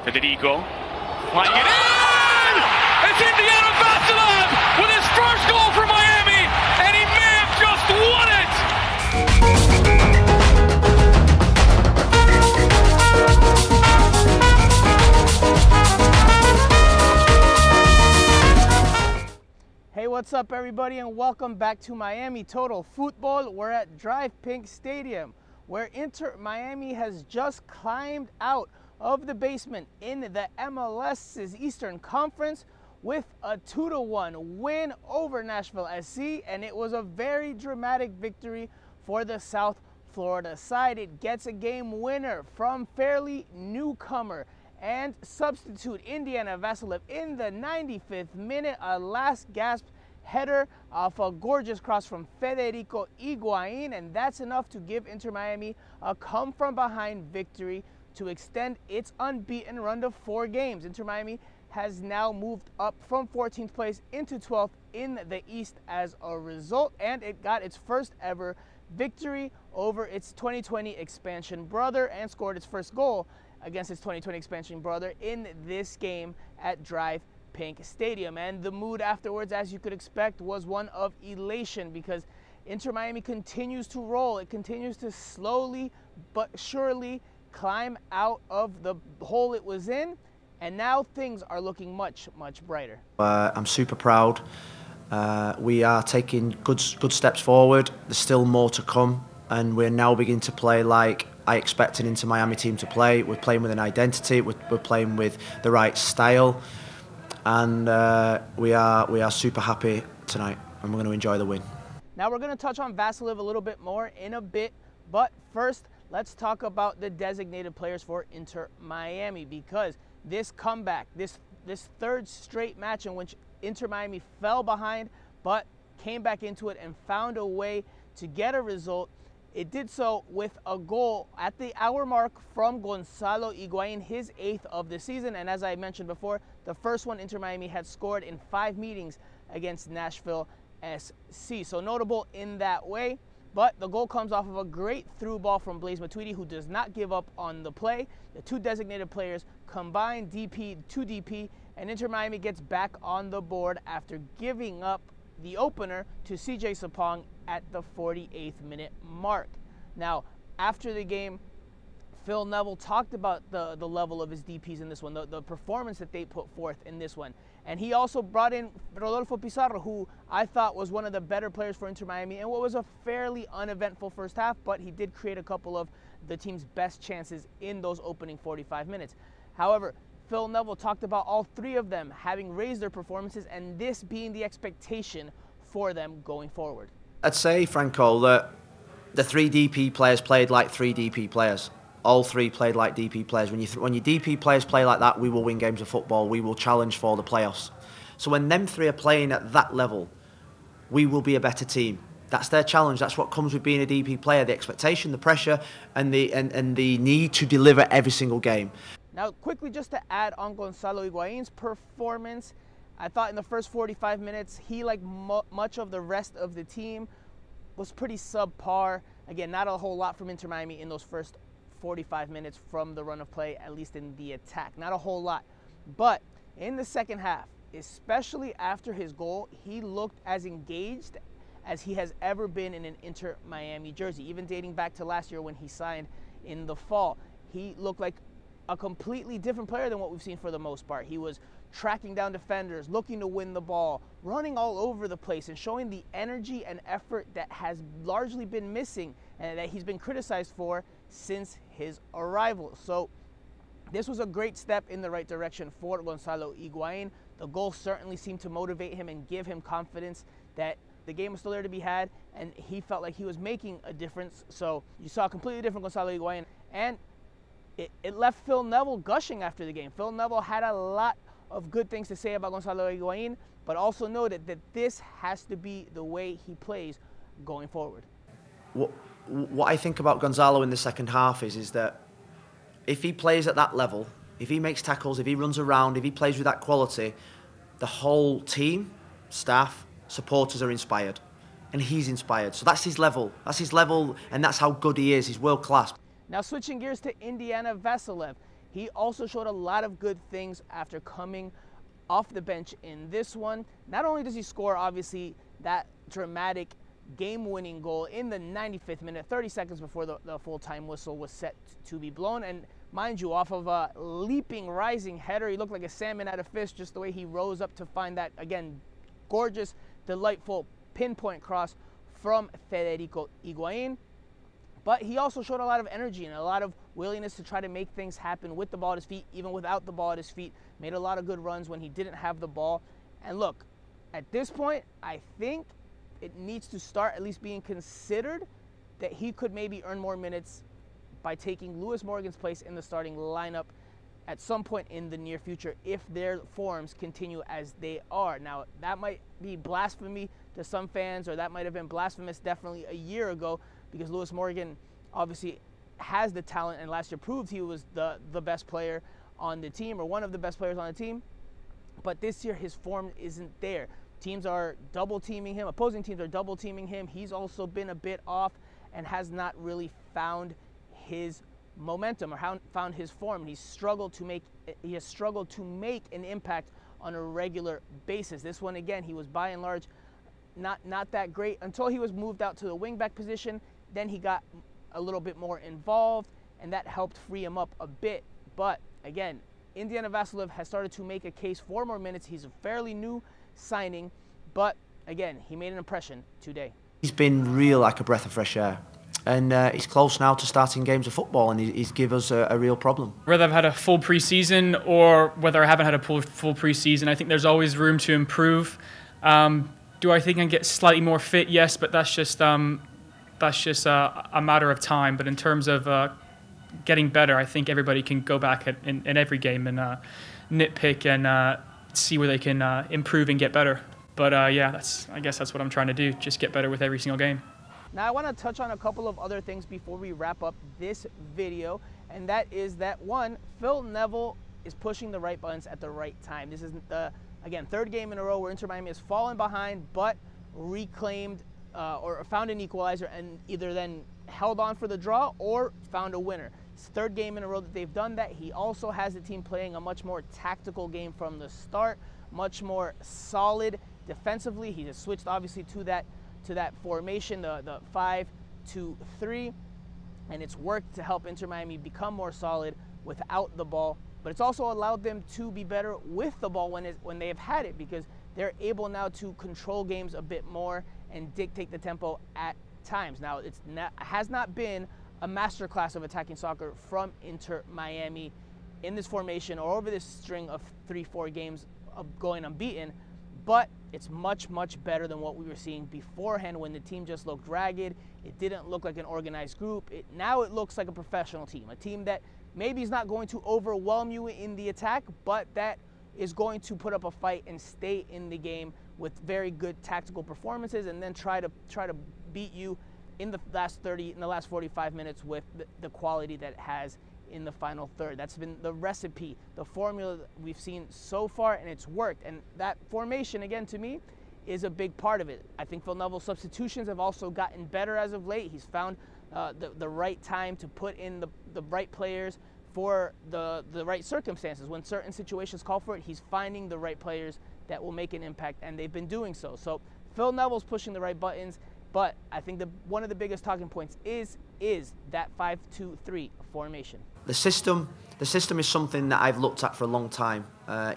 Federico, flying it in! It's Indiana Vasily with his first goal for Miami, and he may have just won it! Hey, what's up everybody, and welcome back to Miami Total Football. We're at Drive Pink Stadium, where Inter Miami has just climbed out of the basement in the MLS's Eastern Conference with a 2-1 win over Nashville SC, and it was a very dramatic victory for the South Florida side. It gets a game winner from fairly newcomer and substitute Indiana Vasily in the 95th minute, a last gasp header off a gorgeous cross from Federico Higuain, and that's enough to give Inter Miami a come-from-behind victory to extend its unbeaten run to 4 games. Inter Miami has now moved up from 14th place into 12th in the East as a result, and it got its first ever victory over its 2020 expansion brother and scored its first goal against its 2020 expansion brother in this game at Drive Pink Stadium. And the mood afterwards, as you could expect, was one of elation because Inter Miami continues to roll. It continues to slowly but surely climb out of the hole it was in, and now things are looking much, much brighter. I'm super proud. We are taking good steps forward. There's still more to come, and we're now beginning to play like I expect an Inter Miami team to play. We're playing with an identity. We're playing with the right style, and we are super happy tonight, and we're going to enjoy the win. Now we're going to touch on Vasily a little bit more in a bit, but first let's talk about the designated players for Inter Miami, because this comeback, this third straight match in which Inter Miami fell behind but came back into it and found a way to get a result. It did so with a goal at the hour mark from Gonzalo Higuain, his 8th of the season, and as I mentioned before, the first one Inter Miami had scored in 5 meetings against Nashville SC. So notable in that way. But the goal comes off of a great through ball from Blaise Matuidi, who does not give up on the play. The two designated players combine DP to DP, and Inter Miami gets back on the board after giving up the opener to CJ Sapong at the 48th minute mark. Now, after the game, Phil Neville talked about the level of his DPs in this one, the performance that they put forth in this one. And he also brought in Rodolfo Pizarro, who I thought was one of the better players for Inter Miami in what was a fairly uneventful first half, but he did create a couple of the team's best chances in those opening 45 minutes. However, Phil Neville talked about all 3 of them having raised their performances and this being the expectation for them going forward. I'd say, Franco, that the 3 DP players played like 3 DP players. All 3 played like DP players. When your DP players play like that, we will win games of football. We will challenge for the playoffs. So when them 3 are playing at that level, we will be a better team. That's their challenge. That's what comes with being a DP player: the expectation, the pressure, and the need to deliver every single game. Now, quickly, just to add on Gonzalo Higuain's performance, I thought in the first 45 minutes, he, like much of the rest of the team, was pretty subpar. Again, not a whole lot from Inter Miami in those first 45 minutes from the run of play, at least in the attack. Not a whole lot. But in the second half, especially after his goal, he looked as engaged as he has ever been in an Inter Miami jersey, even dating back to last year when he signed in the fall. He looked like a completely different player than what we've seen for the most part. He was tracking down defenders, looking to win the ball, running all over the place, and showing the energy and effort that has largely been missing and that he's been criticized for since his arrival. So this was a great step in the right direction for Gonzalo Higuain. The goal certainly seemed to motivate him and give him confidence that the game was still there to be had, and he felt like he was making a difference. So you saw a completely different Gonzalo Higuain, and it left Phil Neville gushing after the game. Phil Neville had a lot of good things to say about Gonzalo Higuain, but also noted that this has to be the way he plays going forward. What I think about Gonzalo in the second half is that if he plays at that level, if he makes tackles, if he runs around, if he plays with that quality, the whole team, staff, supporters are inspired. And he's inspired. So that's his level. That's his level, and that's how good he is. He's world class. Now switching gears to Indiana Vasily. he also showed a lot of good things after coming off the bench in this one. Not only does he score, obviously, that dramatic game-winning goal in the 95th minute, 30 seconds before the full-time whistle was set to be blown. And mind you, off of a leaping, rising header, he looked like a salmon out of fish, just the way he rose up to find that, again, gorgeous, delightful pinpoint cross from Federico Higuain. But he also showed a lot of energy and a lot of willingness to try to make things happen with the ball at his feet, even without the ball at his feet. Made a lot of good runs when he didn't have the ball. And look, at this point, I think it needs to start at least being considered that he could maybe earn more minutes by taking Lewis Morgan's place in the starting lineup at some point in the near future if their forms continue as they are. Now, that might be blasphemy to some fans, or that might have been blasphemous definitely a year ago, because Lewis Morgan obviously has the talent and last year proved he was the best player on the team, or one of the best players on the team. But this year his form isn't there. Teams are double teaming him, opposing teams are double teaming him. He's also been a bit off and has not really found his momentum or found his form. He has struggled to make an impact on a regular basis. This one, again, he was by and large not that great until he was moved out to the wingback position. Then he got a little bit more involved, and that helped free him up a bit. But again, Indiana Vassilev has started to make a case for more minutes. He's a fairly new signing, but again, he made an impression today. He's been real like a breath of fresh air, and he's close now to starting games of football, and he's given us a real problem. Whether I've had a full preseason or whether I haven't had a full preseason, I think there's always room to improve. Do I think I can get slightly more fit? Yes, but that's just a matter of time. But in terms of getting better, I think everybody can go back in every game and nitpick and see where they can improve and get better. But yeah, I guess that's what I'm trying to do, just get better with every single game. Now I want to touch on a couple of other things before we wrap up this video, and that is that, one, Phil Neville is pushing the right buttons at the right time. This is the, again, third game in a row where Inter Miami has fallen behind but reclaimed or found an equalizer and either then held on for the draw or found a winner. It's the third game in a row that they've done that. He also has the team playing a much more tactical game from the start, much more solid defensively. He has switched obviously to that formation, the 5-2-3, and it's worked to help Inter Miami become more solid without the ball. But it's also allowed them to be better with the ball when they have had it, because they're able now to control games a bit more and dictate the tempo at times. Now, it has not been a masterclass of attacking soccer from Inter Miami in this formation or over this string of 3-4 games of going unbeaten, but it's much, much better than what we were seeing beforehand when the team just looked ragged. It didn't look like an organized group. Now it looks like a professional team, a team that maybe is not going to overwhelm you in the attack, but that is going to put up a fight and stay in the game with very good tactical performances, and then try to beat you in the last 45 minutes with the quality that it has in the final third. That's been the recipe, the formula that we've seen so far, and it's worked. And that formation, again, to me, is a big part of it. I think Phil Neville's substitutions have also gotten better as of late. He's found the right time to put in the right players for the right circumstances. When certain situations call for it, he's finding the right players that will make an impact, and they've been doing so. So Phil Neville's pushing the right buttons, but I think one of the biggest talking points is that 5-2-3 formation. The system is something that I've looked at for a long time.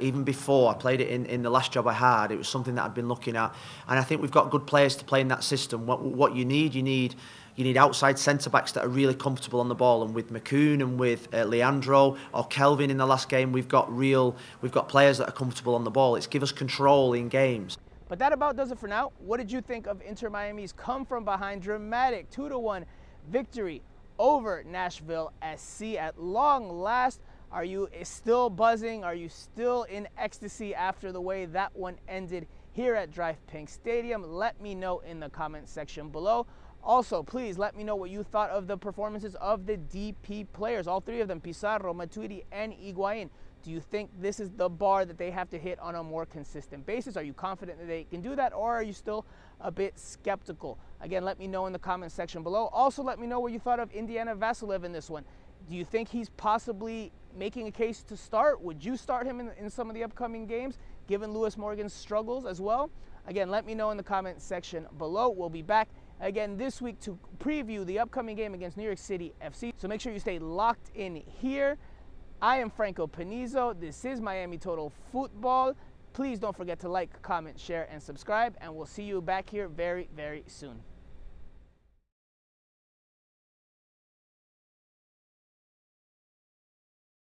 Even before I played it in the last job I had, it was something that I'd been looking at, and I think we've got good players to play in that system. What you need outside centre-backs that are really comfortable on the ball, and with McCoon and with Leandro or Kelvin in the last game, we've got players that are comfortable on the ball. It's give us control in games. But that about does it for now. What did you think of Inter Miami's come-from-behind dramatic 2-1 victory over Nashville SC at long last? Are you still buzzing? Are you still in ecstasy after the way that one ended here at Drive Pink Stadium? Let me know in the comment section below. Also, please let me know what you thought of the performances of the DP players, all three of them, Pizarro, Matuidi, and Higuain. Do you think this is the bar that they have to hit on a more consistent basis? Are you confident that they can do that, or are you still a bit skeptical? Again, let me know in the comment section below. Also, let me know what you thought of Indiana Vassilev in this one. Do you think he's possibly making a case to start? Would you start him in some of the upcoming games, given Lewis Morgan's struggles as well? Again, let me know in the comment section below. We'll be back again this week to preview the upcoming game against New York City FC. So make sure you stay locked in here. I am Franco Panizo. This is Miami Total Football. Please don't forget to like, comment, share, and subscribe. And we'll see you back here very, very soon.